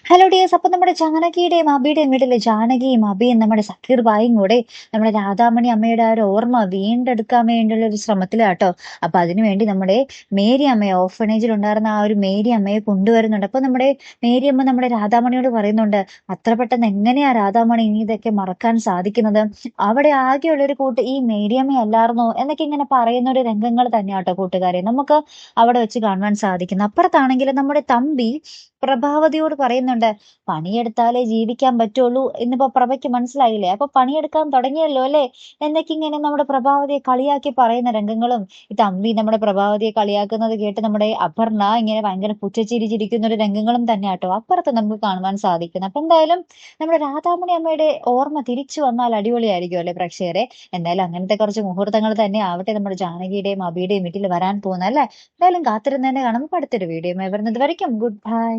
Hello dears. അപ്പൊ നമ്മുടെ ജാനകിയുടെയും അബിയുടെയും വീട്ടിലെ ജാനകിയും അബിയും നമ്മുടെ സക്കീർ ബായും കൂടെ നമ്മുടെ രാധാമണി അമ്മയുടെ ആ ഒരു ഓർമ്മ വീണ്ടെടുക്കാൻ വേണ്ടിയുള്ള ഒരു ശ്രമത്തിലാട്ടോ. അപ്പൊ അതിനുവേണ്ടി നമ്മുടെ മേരി അമ്മയെ, ഓർഫനേജിൽ ഉണ്ടായിരുന്ന ആ ഒരു മേരി അമ്മയെ കൊണ്ടുവരുന്നുണ്ട്. അപ്പൊ നമ്മുടെ മേരി അമ്മ നമ്മുടെ രാധാമണിയോട് പറയുന്നുണ്ട്, അത്ര പെട്ടെന്ന് എങ്ങനെയാ രാധാമണി ഇനി ഇതൊക്കെ മറക്കാൻ സാധിക്കുന്നത്? അവിടെ ആകെയുള്ള ഒരു കൂട്ട് ഈ മേരി അമ്മ അല്ലായിരുന്നോ എന്നൊക്കെ ഇങ്ങനെ പറയുന്ന ഒരു രംഗങ്ങൾ തന്നെയാട്ടോ കൂട്ടുകാരെ നമുക്ക് അവിടെ വെച്ച് കാണുവാൻ സാധിക്കുന്നത്. അപ്പുറത്താണെങ്കിൽ നമ്മുടെ തമ്പി പ്രഭാവതിയോട് പറയുന്നുണ്ട്, പണിയെടുത്താലേ ജീവിക്കാൻ പറ്റുള്ളൂ എന്നിപ്പോ പ്രഭയ്ക്ക് മനസ്സിലായില്ലേ, അപ്പൊ പണിയെടുക്കാൻ തുടങ്ങിയല്ലോ അല്ലേ എന്നൊക്കെ ഇങ്ങനെ നമ്മുടെ പ്രഭാവതിയെ കളിയാക്കി പറയുന്ന രംഗങ്ങളും, ഈ തമ്പി നമ്മുടെ പ്രഭാവതിയെ കളിയാക്കുന്നത് കേട്ട് നമ്മുടെ അപർണ ഇങ്ങനെ ഭയങ്കര പുച്ഛച്ചിരി ചിരിക്കുന്ന ഒരു രംഗങ്ങളും തന്നെയാട്ടോ അപ്പുറത്ത് നമുക്ക് കാണുവാൻ സാധിക്കുന്നത്. അപ്പൊ എന്തായാലും നമ്മുടെ രാധാമണി അമ്മയുടെ ഓർമ്മ തിരിച്ചു വന്നാൽ അടിപൊളിയായിരിക്കും അല്ലെ പ്രേക്ഷകരെ? എന്തായാലും അങ്ങനത്തെ കുറച്ച് മുഹൂർത്തങ്ങൾ തന്നെ ആവട്ടെ നമ്മുടെ ജാനകിയുടെയും അബിയുടെയും വീട്ടിൽ വരാൻ പോകുന്നത് അല്ലെ. എന്തായാലും കാത്തിരുന്ന് തന്നെ കാണാം. നമുക്ക് അടുത്തൊരു വീഡിയോ വരുന്നത് വരയ്ക്കും ഗുഡ് ബൈ.